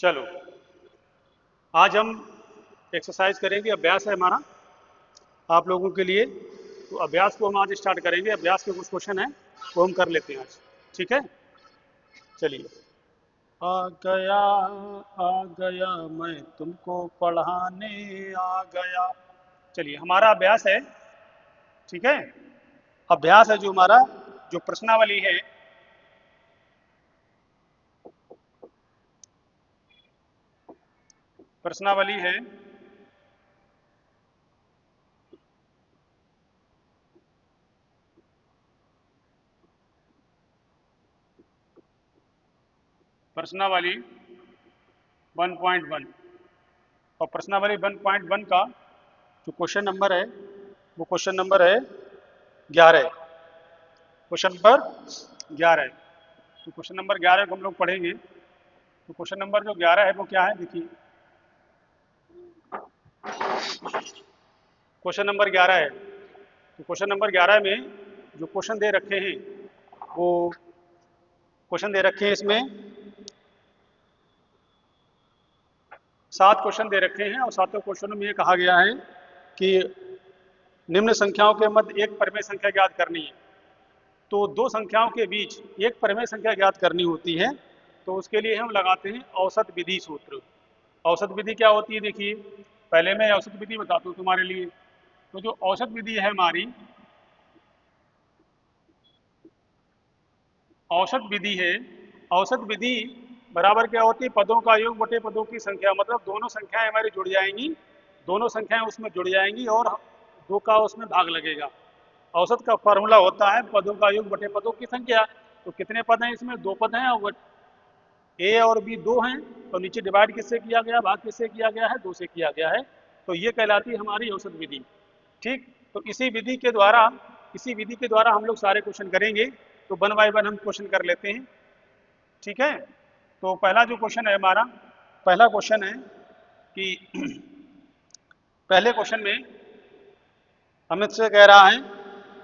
चलो, आज हम एक्सरसाइज करेंगे। अभ्यास है हमारा आप लोगों के लिए। तो अभ्यास को हम आज स्टार्ट करेंगे। अभ्यास के कुछ क्वेश्चन हैं वो हम कर लेते हैं आज। ठीक है, चलिए। आ गया, आ गया, मैं तुमको पढ़ाने आ गया। चलिए, हमारा अभ्यास है। ठीक है, अभ्यास है जो हमारा, जो प्रश्नावली है, प्रश्नावली है। प्रश्नावली 1.1 और प्रश्नावली 1.1 का जो क्वेश्चन नंबर है वो क्वेश्चन नंबर है 11। Question number 11। तो क्वेश्चन नंबर 11 को हम लोग पढ़ेंगे। तो क्वेश्चन नंबर जो 11 है वो क्या है, देखिए। क्वेश्चन नंबर 11 है। तो क्वेश्चन नंबर 11 में जो क्वेश्चन दे रखे हैं वो क्वेश्चन दे रखे हैं, इसमें 7 क्वेश्चन दे रखे हैं और सातों क्वेश्चनों में ये कहा गया है कि निम्न संख्याओं के मध्य एक परिमेय संख्या ज्ञात करनी है। तो दो संख्याओं के बीच एक परिमेय संख्या ज्ञात करनी होती है। तो उसके लिए हम लगाते हैं औसत विधि सूत्र। औसत विधि क्या होती है, देखिए। पहले मैं औसत विधि बताता हूँ तुम्हारे लिए। तो जो औसत विधि है हमारी, औसत विधि है, औसत विधि बराबर क्या होती है, पदों का योग बटे पदों की संख्या। मतलब दोनों संख्याएं हमारी जुड़ जाएंगी, दोनों संख्याएं उसमें जुड़ जाएंगी और दो का उसमें भाग लगेगा। औसत का फॉर्मूला होता है पदों का योग बटे पदों की संख्या। तो कितने पद हैं इसमें, दो पद हैं और ए और बी दो हैं। तो नीचे डिवाइड किससे किया गया, भाग किससे किया गया है, दो से किया गया है। तो ये कहलाती है हमारी औसत विधि। ठीक। तो इसी विधि के द्वारा हम लोग सारे क्वेश्चन करेंगे। तो वन बाय वन हम क्वेश्चन कर लेते हैं। ठीक है। तो पहला जो क्वेश्चन है हमारा, पहला क्वेश्चन है कि पहले क्वेश्चन में हमें से कह रहा है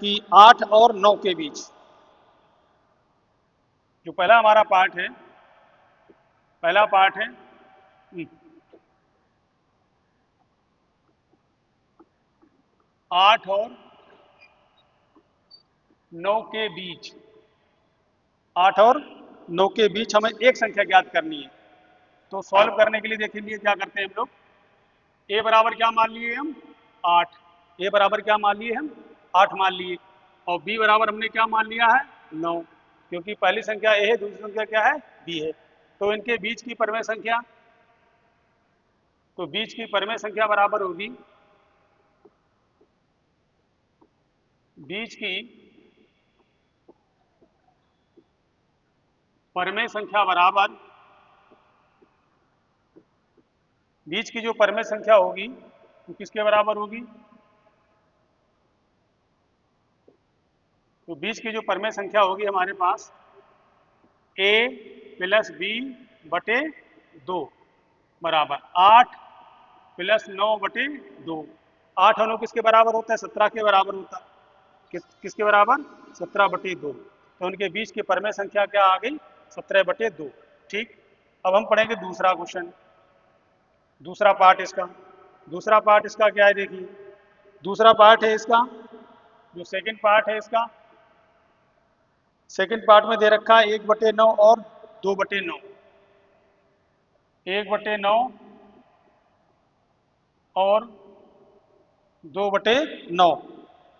कि 8 और 9 के बीच, जो पहला हमारा पार्ट है, पहला पार्ट है 8 और 9 के बीच, 8 और 9 के बीच हमें एक संख्या ज्ञात करनी है। तो सॉल्व करने के लिए देखेंगे क्या करते हैं हम लोग। ए बराबर क्या मान लिए हम, 8। ए बराबर क्या मान लिए हम, 8 मान लिए। और बी बराबर हमने क्या मान लिया है, 9। क्योंकि पहली संख्या ए है, दूसरी संख्या क्या है, बी है। तो इनके बीच की परिमेय संख्या, तो बीच की परिमेय संख्या बराबर होगी, बीच की परिमेय संख्या बराबर, बीच की जो परिमेय संख्या होगी वो किसके बराबर होगी, तो बीच की जो परिमेय संख्या होगी हमारे पास ए प्लस बी बटे 2 बराबर 8 प्लस 9 बटे 2। 8 और 9 किसके बराबर होता है, 17 के बराबर होता है। किसके बराबर, 17 बटे 2। तो उनके बीच की परिमेय संख्या क्या आ गई, 17 बटे 2। ठीक। अब हम पढ़ेंगे दूसरा क्वेश्चन, दूसरा पार्ट इसका। दूसरा पार्ट इसका क्या है, देखिए। दूसरा पार्ट है इसका, जो सेकंड पार्ट है इसका, सेकंड पार्ट में दे रखा है 1/9 और 2/9। 1/9 और 2/9,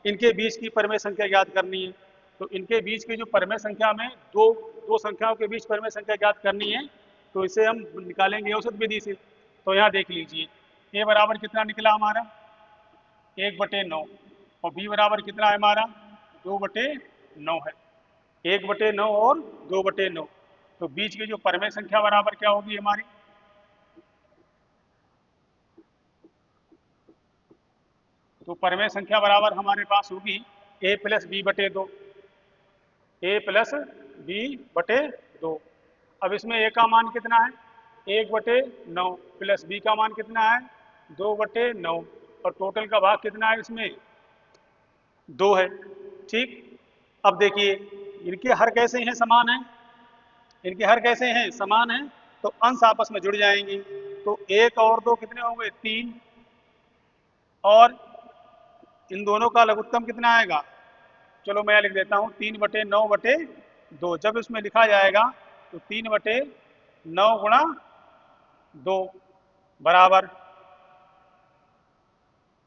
इनके बीच की परिमेय संख्या ज्ञात करनी है। तो इनके बीच की जो परिमेय संख्या में दो दो संख्याओं के बीच परिमेय संख्या ज्ञात करनी है। तो इसे हम निकालेंगे औसत विधि से। तो यहाँ देख लीजिए, ए बराबर कितना निकला हमारा, 1/9। और बी बराबर कितना है हमारा, 2/9 है। 1/9 और 2/9। तो बीच की जो परिमेय संख्या बराबर क्या होगी हमारी, तो परिमेय संख्या बराबर हमारे पास होगी ए प्लस बी बटे 2। ए प्लस बी बटे 2। अब इसमें ए का मान कितना है, 1/9 प्लस बी का मान कितना है, 2/9। और टोटल का भाग कितना है इसमें, 2 है। ठीक। अब देखिए, इनके हर कैसे हैं, समान हैं। इनके हर कैसे हैं, समान हैं। तो अंश आपस में जुड़ जाएंगी। तो 1 और 2 कितने हो गए? 3। और इन दोनों का लघुत्तम कितना आएगा? चलो मैं लिख देता हूँ, 3/9/2। जब इसमें लिखा जाएगा तो 3/9 × 2 बराबर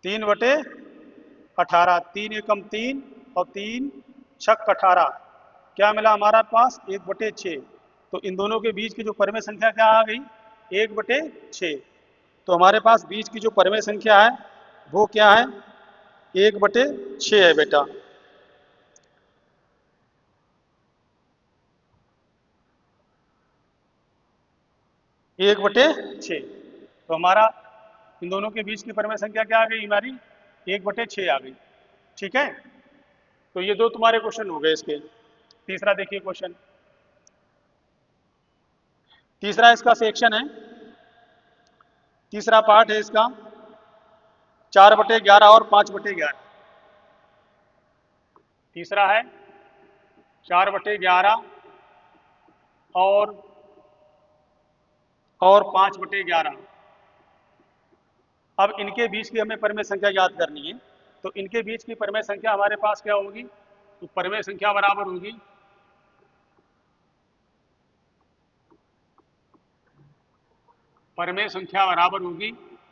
3/18। 3 × 1 = 3 और 3 × 6 = 18। क्या मिला हमारा पास? 1/6। तो इन दोनों के बीच की जो परिमेय संख्या क्या आ गई? 1/6। तो हमारे पास बीच की जो परिमेय संख्या है वो क्या है? 1/6 है बेटा। 1/6। तो हमारा इन दोनों के बीच की परिमेय संख्या क्या आ गई हमारी? 1/6 आ गई। ठीक है, तो ये दो तुम्हारे क्वेश्चन हो गए इसके। तीसरा देखिए क्वेश्चन। तीसरा इसका सेक्शन है, तीसरा पार्ट है इसका 4/11 और 5/11। तीसरा है 4/11 और 5/11। अब इनके बीच की हमें परिमेय संख्या याद करनी है। तो इनके बीच की परिमेय संख्या हमारे पास क्या होगी? तो परिमेय संख्या बराबर होगी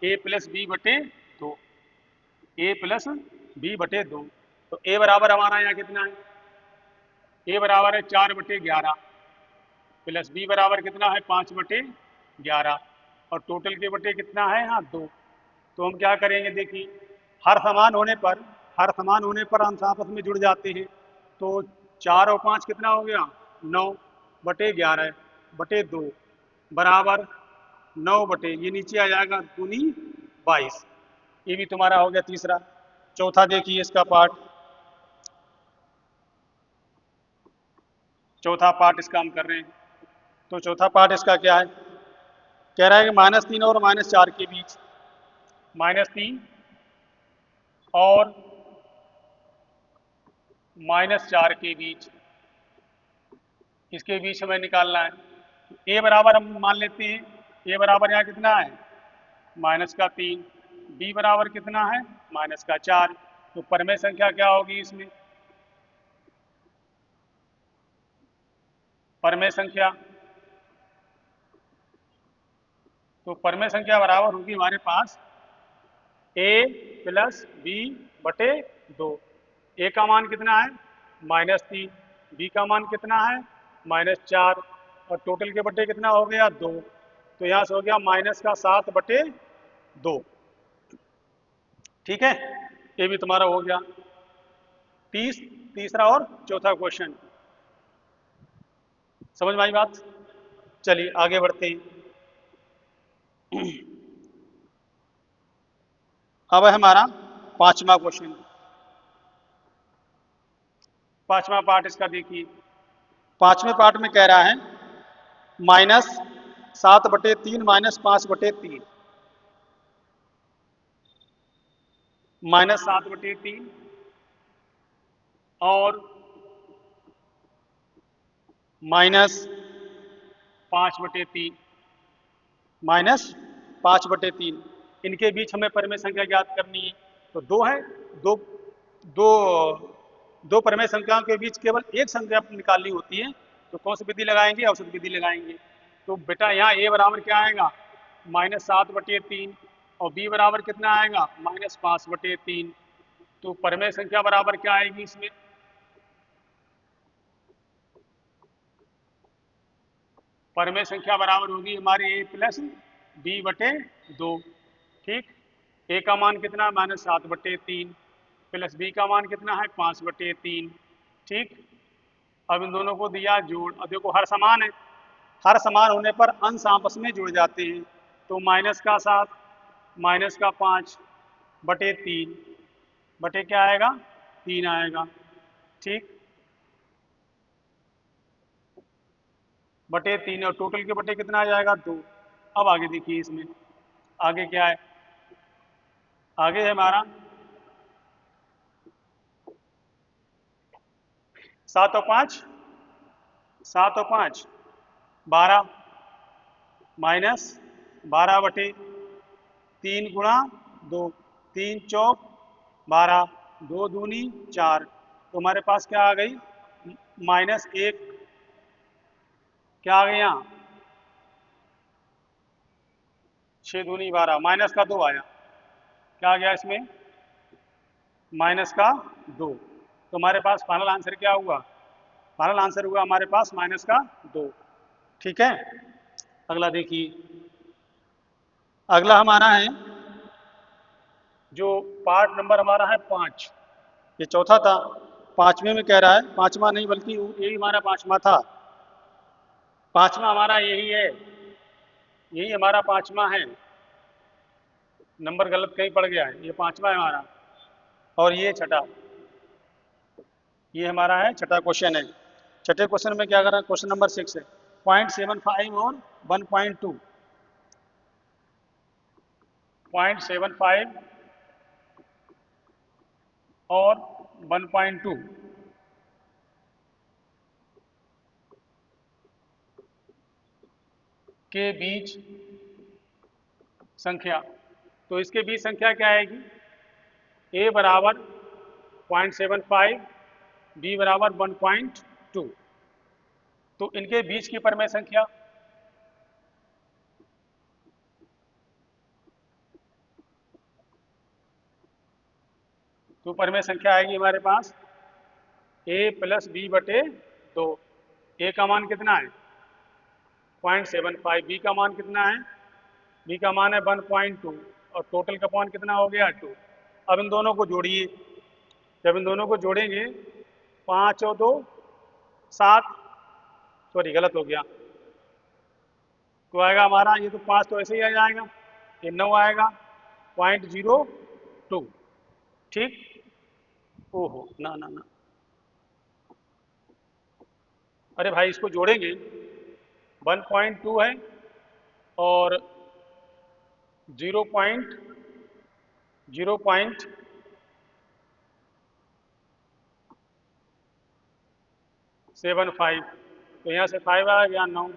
a+b/2। a+b/2। तो a बराबर हमारा यहाँ कितना है? a बराबर है 4/11 प्लस b बराबर कितना है? 5/11। और टोटल के बटे कितना है यहाँ? 2। तो हम क्या करेंगे? देखिए, हर समान होने पर अंश आपस में जुड़ जाते हैं। तो 4 और 5 कितना हो गया? 9/11/2 बराबर 9 ये नीचे आ जाएगा 22। ये भी तुम्हारा हो गया तीसरा। चौथा देखिए इसका पार्ट। चौथा पार्ट इसका हम कर रहे हैं। तो चौथा पार्ट इसका क्या है? कह रहा है कि -3 और -4 के बीच, -3 और -4 के बीच, इसके बीच हमें निकालना है। ए बराबर हम मान लेते हैं, ए बराबर यहाँ कितना है? -3। बी बराबर कितना है? -4। तो परिमेय संख्या क्या होगी इसमें? परिमेय संख्या, तो परिमेय संख्या बराबर होगी हमारे पास a+b/2। ए का मान कितना है? -3। बी का मान कितना है? -4। और टोटल के बटे कितना हो गया? 2। तो यहाँ से हो गया -7/2। ठीक है, ये भी तुम्हारा हो गया। तीसरा और चौथा क्वेश्चन समझ में आई बात? चलिए आगे बढ़ते हैं। अब है हमारा पांचवा क्वेश्चन। पांचवा पार्ट इसका देखिए। पांचवें पार्ट में कह रहा है -7/3 -5/3। -7/3 और -5/3। -5/3 इनके बीच हमें परिमेय संख्या ज्ञात करनी है। तो दो है, दो दो दो परिमेय संख्याओं के बीच केवल एक संख्या निकालनी होती है। तो कौन सी विधि लगाएंगे? औसत विधि लगाएंगे। तो बेटा यहाँ ए बराबर क्या आएगा? -7/3। और बी बराबर कितना आएगा? -5/3। तो परिमेय संख्या बराबर क्या आएगी इसमें? परिमेय संख्या बराबर होगी हमारी a+b/2। ठीक, ए का मान कितना है? -7/3 प्लस बी का मान कितना है? 5/3। ठीक, अब इन दोनों को दिया जोड़। अब देखो हर समान है, हर समान होने पर अंश आपस में जुड़ जाते हैं। तो -7 -5/3 बटे क्या आएगा? 3 आएगा। ठीक, बटे 3 और टोटल के बटे कितना आ जाएगा? 2। अब आगे देखिए इसमें आगे क्या है? आगे है हमारा 7 और 5 12। माइनस 12/3 गुणा 2, 3 चौक 12, 2 दूनी 4। तो हमारे पास क्या आ गई? -1। क्या आ गया यहाँ? 6 दूनी 12, माइनस का 2 आया। क्या आ गया इसमें? -2। तो हमारे पास फाइनल आंसर क्या हुआ? फाइनल आंसर हुआ हमारे पास -2। ठीक है। अगला देखिए, अगला हमारा है जो पार्ट नंबर हमारा है 5। ये चौथा था, पांचवें में कह रहा है, पांचवा नहीं बल्कि यही हमारा पांचवा था। पांचवा हमारा यही है, यही हमारा पांचवा है। नंबर गलत कहीं पड़ गया है, ये पांचवा है हमारा। और ये छठा, ये हमारा है छठा क्वेश्चन है। छठे क्वेश्चन में क्या कर रहा है? क्वेश्चन नंबर 6 है। 0.75 और 1.2, 0.75 और 1.2 के बीच संख्या। तो इसके बीच संख्या क्या आएगी? ए बराबर 0.75, बी बराबर 1.2। तो इनके बीच की परमेय संख्या, तो परमेय संख्या आएगी हमारे पास ए प्लस बी बटे 2। ए का मान कितना है? 0.75। बी का मान कितना है? बी का मान है 1.2। और टोटल का मान कितना हो गया? 2। अब इन दोनों को जोड़िए। जब इन दोनों को जोड़ेंगे, 5 और 2 7, सॉरी गलत हो गया। तो आएगा हमारा, ये तो 5 तो ऐसे ही आ जाएगा, ये 9 आएगा 0.02। ठीक। ओहो, ना ना ना, अरे भाई इसको जोड़ेंगे, 1.2 है और 0.75। तो यहाँ से 5 आ गया 9।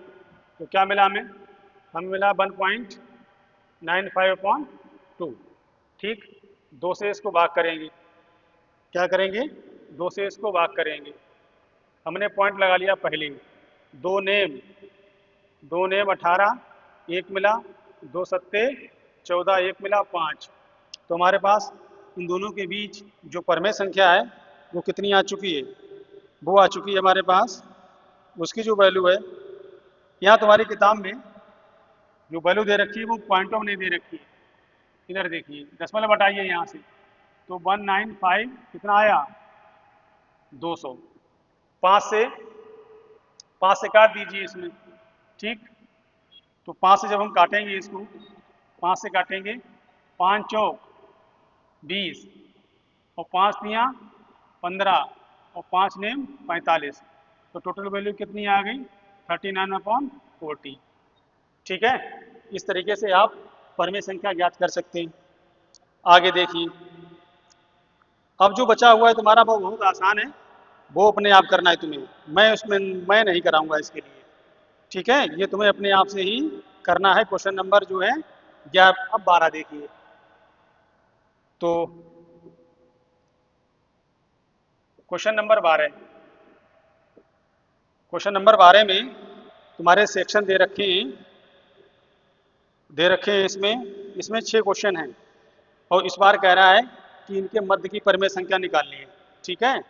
तो क्या मिला हमें? हमें मिला 1.95/2। ठीक। 2 से इसको भाग करेंगे। क्या करेंगे? 2 से इसको भाग करेंगे। हमने पॉइंट लगा लिया पहले ही। दो नेम, 18, एक मिला, 2 सत्ते 14, एक मिला 5। तो हमारे पास इन दोनों के बीच जो परमेय संख्या है वो कितनी आ चुकी है? वो आ चुकी है हमारे पास, उसकी जो वैल्यू है, यहाँ तुम्हारी किताब में जो वैल्यू दे रखी है वो पॉइंटों में नहीं दे रखी है। इधर देखिए, दशमलव हटाइए यहाँ से। तो 195 कितना आया? 200। 5 से, 5 से काट दीजिए इसमें। ठीक। तो 5 से जब हम काटेंगे इसको, 5 से काटेंगे, 5 चौक 20 और 5 तियाँ 15 और 5 नेम 45। तो टोटल वैल्यू कितनी आ गई? 39/40। ठीक है। इस तरीके से आप परमेय संख्या ज्ञात कर सकते हैं। आगे देखिए, अब जो बचा हुआ है तुम्हारा वो बहुत आसान है, वो अपने आप करना है तुम्हें। मैं नहीं कराऊंगा इसके लिए। ठीक है, ये तुम्हें अपने आप से ही करना है। क्वेश्चन नंबर जो है 11, अब 12 देखिए। तो क्वेश्चन नंबर 12, क्वेश्चन नंबर 12 में तुम्हारे सेक्शन दे रखे हैं इसमें। इसमें 6 क्वेश्चन हैं और इस बार कह रहा है कि इनके मध्य की परमेय संख्या निकालनी है। ठीक है,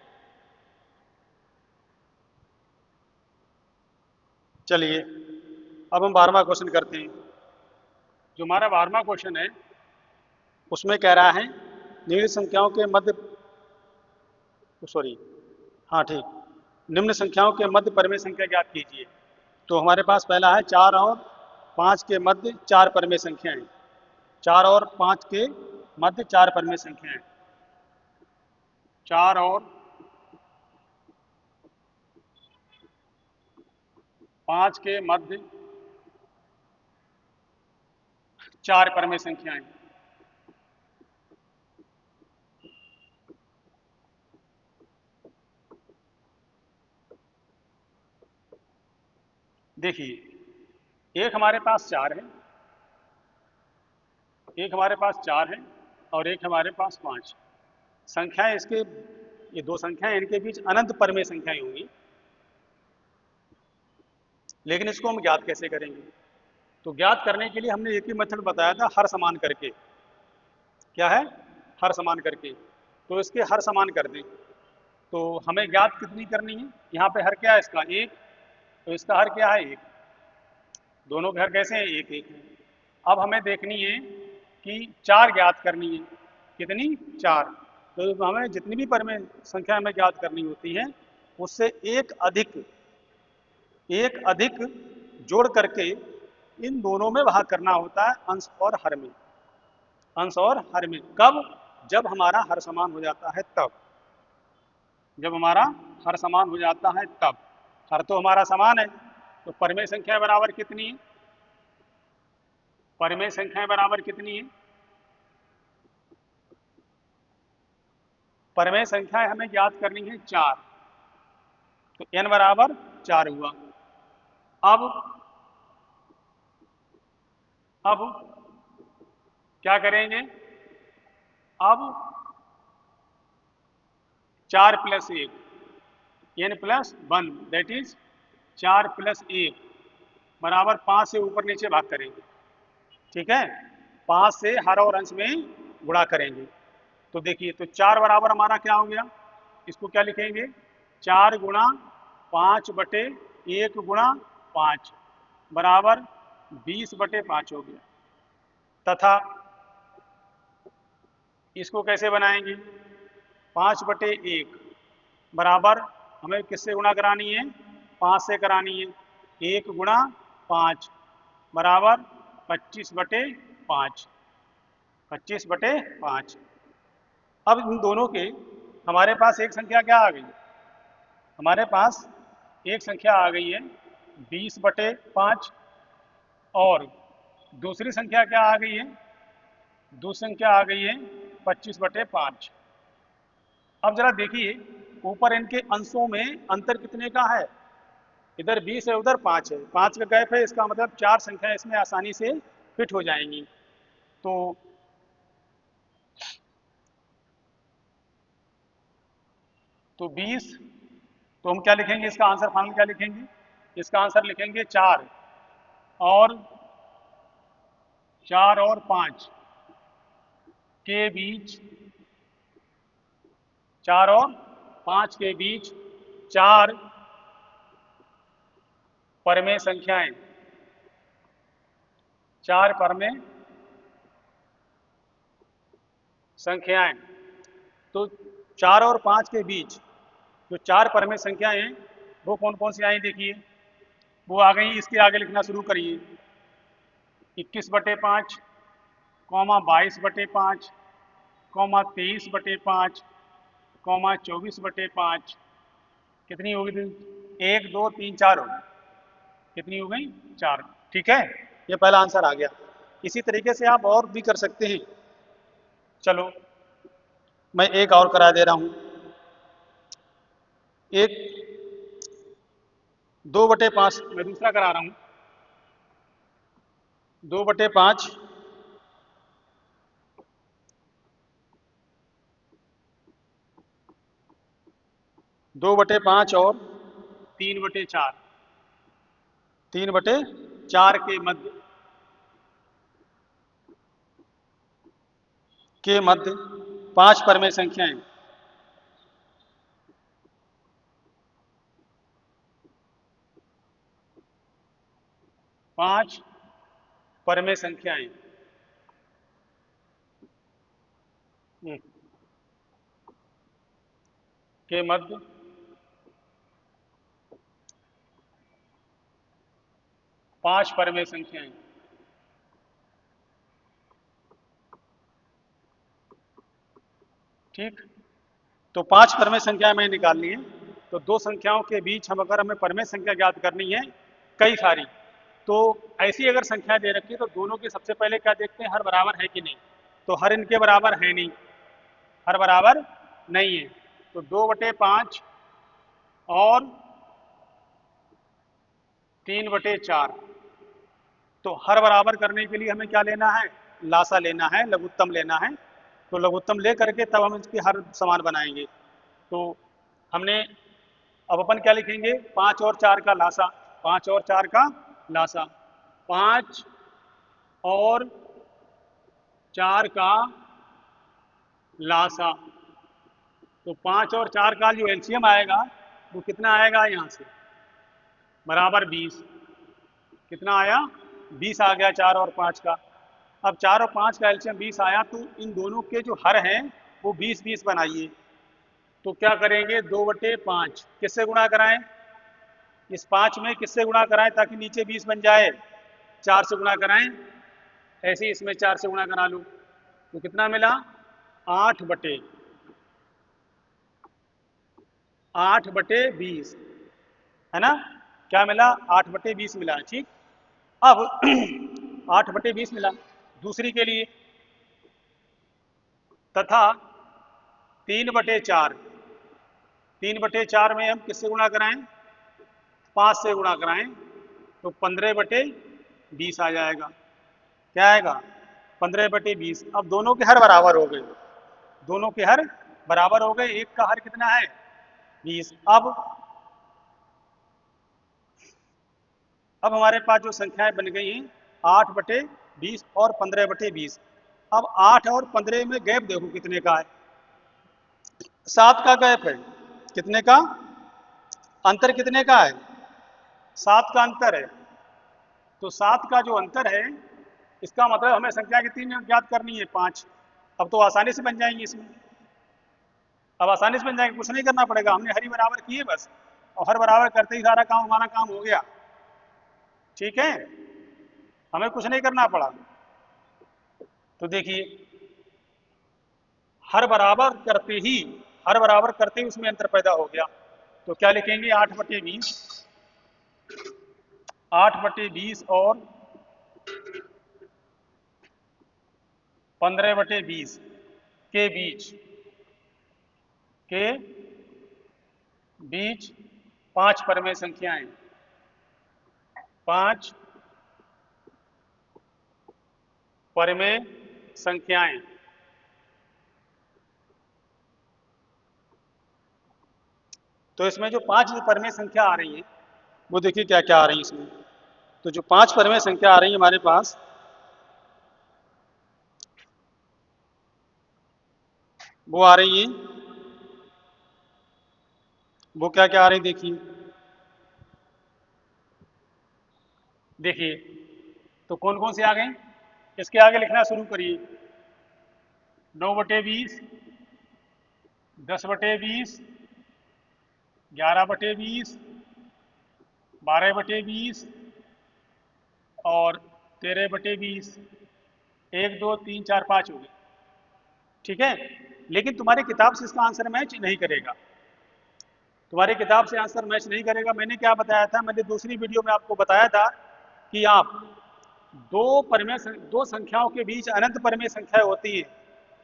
चलिए अब हम 12वां क्वेश्चन करते हैं। जो हमारा 12वां क्वेश्चन है उसमें कह रहा है निम्न संख्याओं के मध्य, सॉरी, हाँ ठीक, निम्न संख्याओं के मध्य परमेय संख्या ज्ञात कीजिए। तो हमारे पास पहला है 4 और 5 के मध्य 4 परमेय संख्याएं। 4 और 5 के मध्य 4 परमेय संख्याएं। 4 और 5 के मध्य 4 परमेय संख्याएं। देखिए, एक हमारे पास 4 है, एक हमारे पास 4 है और एक हमारे पास 5। संख्याएं इसके, ये दो संख्याएं, इनके बीच अनंत परमेय संख्याएं होंगी। लेकिन इसको हम ज्ञात कैसे करेंगे? तो ज्ञात करने के लिए हमने एक ही मेथड बताया था, हर समान करके। क्या है? हर समान करके। तो इसके हर समान कर दें। तो हमें ज्ञात कितनी करनी है? यहाँ पे हर क्या है इसका? 1। तो इसका हर क्या है? 1। दोनों के हर कैसे हैं? 1 1 है। अब हमें देखनी है कि 4 ज्ञात करनी है। कितनी? 4। तो हमें जितनी भी परमेय संख्या हमें ज्ञात करनी होती है, उससे एक अधिक जोड़ करके इन दोनों में भाग करना होता है, अंश और हर में। अंश और हर में कब? जब हमारा हर समान हो जाता है तब। जब हमारा हर समान हो जाता है तब। हर तो हमारा समान है, तो परमेय संख्या बराबर कितनी है? परमेय संख्या बराबर कितनी है? परमेय संख्या हमें ज्ञात करनी है 4। तो n बराबर 4 हुआ। अब अब क्या करेंगे? अब 4 + 1, n + 1, दैट इज 4 + 1 बराबर 5 से ऊपर नीचे भाग करेंगे। ठीक है? 5 से हर और अंश में गुणा करेंगे। तो देखिए, तो 4 बराबर हमारा क्या हो गया? इसको क्या लिखेंगे? 4 गुणा 5/1 × 5 बराबर 20/5 हो गया। तथा इसको कैसे बनाएंगे? 5/1 बराबर, हमें किससे गुणा करानी है? 5 से करानी है। 1 गुणा 5 बराबर 25/5। 25/5। अब इन दोनों के हमारे पास एक संख्या क्या आ गई? हमारे पास एक संख्या आ गई है 20/5, और दूसरी संख्या क्या आ गई है? दूसरी संख्या आ गई है 25/5। अब जरा देखिए, ऊपर इनके अंशों में अंतर कितने का है? इधर 20 है, उधर 5 है। 5 का गैप है, इसका मतलब 4 संख्या इसमें आसानी से फिट हो जाएंगी। तो तो 20, तो हम क्या लिखेंगे? इसका आंसर फाइनल क्या लिखेंगे? इसका आंसर लिखेंगे 4 और 5 के बीच, 4 और 5 के बीच 4 परमेय संख्याएं। 4 परमेय संख्याएं। तो 4 और 5 के बीच जो 4 परमेय संख्याएं हैं, वो कौन कौन सी आई? देखिए, वो आ गई। इसके आगे लिखना शुरू करिए। 21/5, 22/5, 23/5, 24/5। कितनी होगी? 1 2 3 4 होगी। कितनी हो गई? 4। ठीक है, ये पहला आंसर आ गया। इसी तरीके से आप और भी कर सकते हैं। चलो, मैं एक और करा दे रहा हूं। एक 2/5 मैं दूसरा करा रहा हूं। 2/5, 2/5 और 3/4। 3/4 के मध्य 5 परमेय संख्याएं। 5 परमेय संख्याएं। के मध्य 5 परमेय संख्याएं। ठीक, तो 5 परमेय संख्या मैंने निकालनी है। तो दो संख्याओं के बीच हम, अगर हमें परमेय संख्या ज्ञात करनी है कई सारी, तो ऐसी अगर संख्या दे रखी है, तो दोनों के सबसे पहले क्या देखते हैं? हर बराबर है कि नहीं। तो हर इनके बराबर है नहीं, हर बराबर नहीं है। तो 2/5 और 3/4 तो हर बराबर करने के लिए हमें क्या लेना है, लासा लेना है, लघुत्तम लेना है। तो लघुत्तम ले करके तब हम इसकी हर समान बनाएंगे। तो हमने अब अपन क्या लिखेंगे, 5 और 4 का लासा, 5 और 4 का लासा, 5 और 4 का लासा। तो 5 और 4 का जो एलसीएम आएगा वो कितना आएगा, यहाँ से बराबर 20। कितना आया, 20 आ गया 4 और 5 का। अब 4 और 5 का एलसीएम 20 आया, तो इन दोनों के जो हर हैं वो 20-20 बनाइए। तो क्या करेंगे, 2/5 किससे गुणा कराएं, इस 5 में किससे गुणा कराएं ताकि नीचे 20 बन जाए, 4 से गुणा कराएं। ऐसे ही इसमें 4 से गुणा करा लूँ, तो कितना मिला, 8/20, है ना, क्या मिला, 8/20 मिला, ठीक। अब 8/20 मिला। दूसरी के लिए तथा 3/4, 3/4 में हम किससे गुणा कराएं, 5 से गुणा कराएं, तो 15/20 आ जाएगा। क्या आएगा, 15/20। अब दोनों के हर बराबर हो गए, दोनों के हर बराबर हो गए, एक का हर कितना है, 20। अब हमारे पास जो संख्याएं बन गई हैं 8/20 और 15/20। अब 8 और 15 में गैप देखो कितने का है, 7 का गैप है। कितने का अंतर, कितने का है, 7 का अंतर है। तो 7 का जो अंतर है, इसका मतलब हमें संख्या कितनी ज्ञात करनी है, 5। अब तो आसानी से बन जाएंगी इसमें, अब आसानी से बन जाएंगे, कुछ नहीं करना पड़ेगा, हमने हरी बराबर किए बस, और हर बराबर करते ही सारा काम, हमारा काम हो गया। ठीक है, हमें कुछ नहीं करना पड़ा। तो देखिए, हर बराबर करते ही, हर बराबर करते ही उसमें अंतर पैदा हो गया। तो क्या लिखेंगे, 8/20, 8/20 और 15/20 के बीच, के बीच 5 परमेय संख्याएं, 5 परमेय संख्याएं। तो इसमें जो 5 परमेय संख्या आ रही है वो देखिए क्या क्या आ रही है इसमें। तो जो 5 परमेय संख्या आ रही है हमारे पास, वो आ रही है, वो क्या क्या आ रही, देखिए, देखिए तो कौन कौन से आ गए, इसके आगे लिखना शुरू करिए। 9/20, 10/20, 11/20, 12/20 और 13/20। 1 2 3 4 5 हो गए, ठीक है। लेकिन तुम्हारी किताब से इसका आंसर मैच नहीं करेगा, तुम्हारी किताब से आंसर मैच नहीं करेगा। मैंने क्या बताया था, मैंने दूसरी वीडियो में आपको बताया था कि आप दो संख्याओं के बीच अनंत परमेय संख्याएं होती हैं,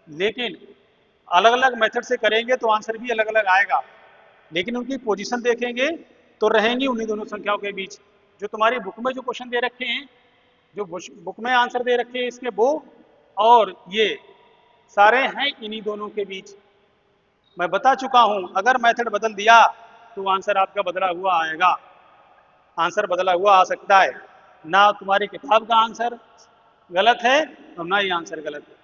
लेकिन अलग अलग मेथड से करेंगे तो आंसर भी अलग अलग आएगा, लेकिन उनकी पोजीशन देखेंगे तो रहेंगी उन्हीं दोनों संख्याओं के बीच। जो तुम्हारी बुक में जो क्वेश्चन दे रखे हैं, जो बुक में आंसर दे रखे हैं इसके, वो और ये सारे हैं इन्हीं दोनों के बीच। मैं बता चुका हूं, अगर मेथड बदल दिया तो आंसर आपका बदला हुआ आएगा, आंसर बदला हुआ आ सकता है। ना तुम्हारी किताब का आंसर गलत है और ना ही आंसर गलत है,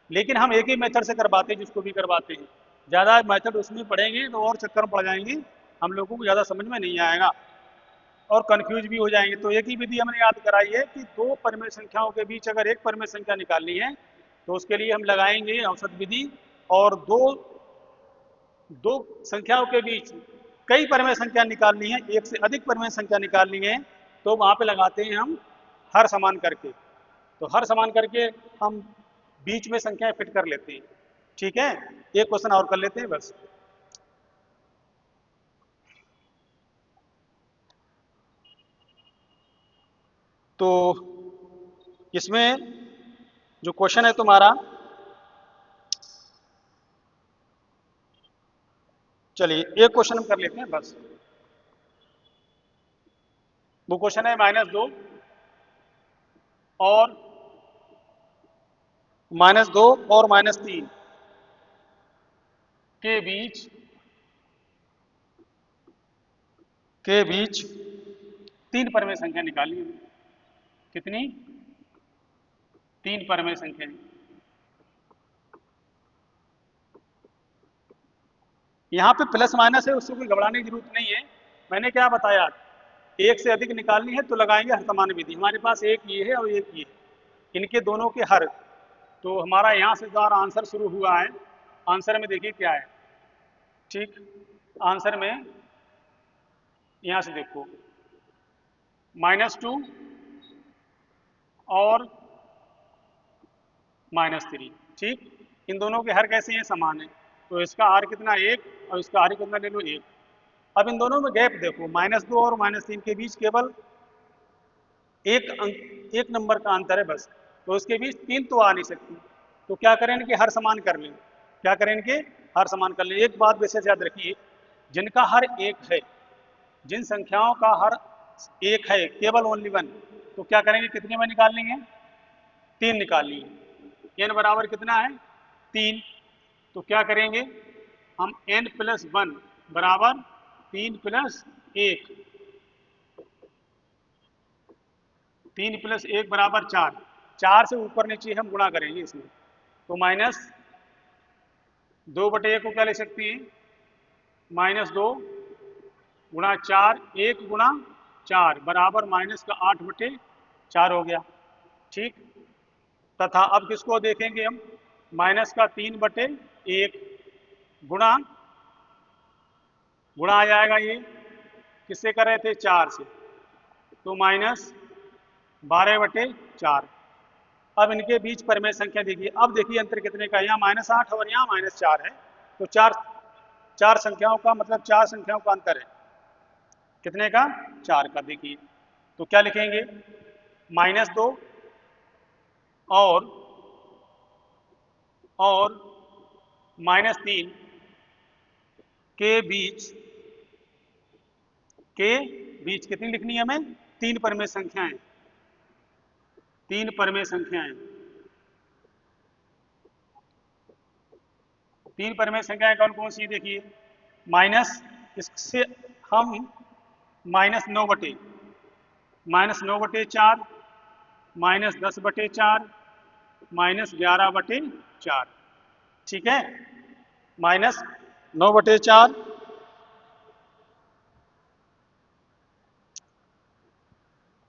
लेकिन हम एक ही मेथड से करवाते हैं, जिसको भी करवाते हैं। ज़्यादा मेथड उसमें पढ़ेंगे तो और चक्कर में पड़ जाएंगे, हम लोगों को ज़्यादा समझ में नहीं आएगा और कंफ्यूज भी हो जाएंगे। तो एक ही विधि हमने याद कराई है कि दो परमेय संख्याओं के बीच अगर एक परमेय संख्या निकालनी है तो उसके लिए हम लगाएंगे औसत विधि, और दो दो संख्याओं के बीच कई परमेय संख्या निकालनी है, एक से अधिक परमेय संख्या निकालनी है, तो वहां पे लगाते हैं हम हर समान करके। तो हर समान करके हम बीच में संख्याएं फिट कर लेते हैं। ठीक है, एक क्वेश्चन और कर लेते हैं बस। तो इसमें जो क्वेश्चन है तुम्हारा, चलिए एक क्वेश्चन हम कर लेते हैं बस। वो क्वेश्चन है -2 और -2 और -3 के बीच 3 परमेय संख्या निकाली है। कितनी? 3 परमेय संख्या। यहाँ पे प्लस माइनस है, उससे कोई घबराने की जरूरत नहीं है। मैंने क्या बताया, एक से अधिक निकालनी है तो लगाएंगे हर समान विधि। हमारे पास एक ये है और एक ये है, इनके दोनों के हर। तो हमारा यहाँ से द्वारा आंसर शुरू हुआ है। आंसर में देखिए क्या है। ठीक, आंसर में यहाँ से देखो -2 और -3। ठीक, इन दोनों के हर कैसे हैं? समान है। तो इसका आर कितना? 1, और इसका आर कितना ले लो? 1। अब इन दोनों में गैप देखो, -2 और -3 के बीच केवल एक नंबर का अंतर है बस। तो इसके बीच 3 तो आ नहीं सकती। तो क्या करें? इनके हर समान कर लें। क्या करें? इनके हर समान कर लें। एक बात विशेष याद रखिए, जिनका हर एक है, जिन संख्याओं का हर एक है, केवल ओनली वन, तो क्या करेंगे? कितने में निकाल लेंगे? 3 निकाल लिए। n बराबर कितना है? 3। तो क्या करेंगे हम? n+1 बराबर 3 + 1, 3 + 1 बराबर 4। 4 से ऊपर नीचे हम गुणा करेंगे इसमें। तो -2/1 को क्या ले सकते हैं? -2 गुणा 4, 1 गुणा 4 बराबर -8/4 हो गया। ठीक, तथा अब किसको देखेंगे हम? -3/1 गुणा गुणा आ जाएगा ये, किससे कर रहे थे? 4 से। तो -12/4। अब इनके बीच परमेय संख्या देखिए। अब देखिए अंतर कितने का है? यहाँ -8 और यहाँ -4 है। तो चार संख्याओं का मतलब 4 संख्याओं का अंतर है। कितने का? 4 का। देखिए तो क्या लिखेंगे? -2 और -3 के बीच कितनी लिखनी है हमें? 3 परमेय संख्याएं। 3 परमेय संख्याएं। 3 परमेय संख्याएं कौन कौन सी? देखिए माइनस, इससे हम -9/4, -9/4, -10/4, -11/4। ठीक है, -9/4,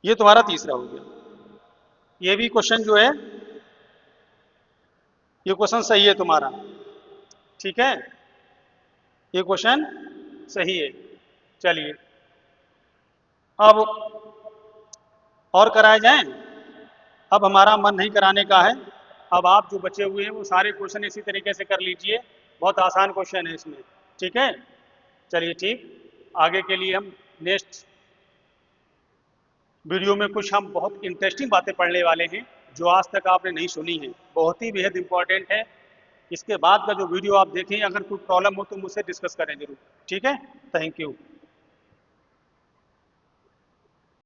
ये तुम्हारा तीसरा हो गया। ये भी क्वेश्चन जो है, ये क्वेश्चन सही है तुम्हारा। ठीक है, ये क्वेश्चन सही है। चलिए अब और कराए जाएं। अब हमारा मन नहीं कराने का है। अब आप जो बचे हुए हैं वो सारे क्वेश्चन इसी तरीके से कर लीजिए। बहुत आसान क्वेश्चन है इसमें। ठीक है, चलिए ठीक, आगे के लिए हम नेक्स्ट वीडियो में कुछ हम बहुत इंटरेस्टिंग बातें पढ़ने वाले हैं जो आज तक आपने नहीं सुनी है। बहुत ही बेहद इंपॉर्टेंट है। इसके बाद का जो वीडियो आप देखें, अगर कोई प्रॉब्लम हो तो मुझसे डिस्कस करें जरूर। ठीक है, थैंक यू।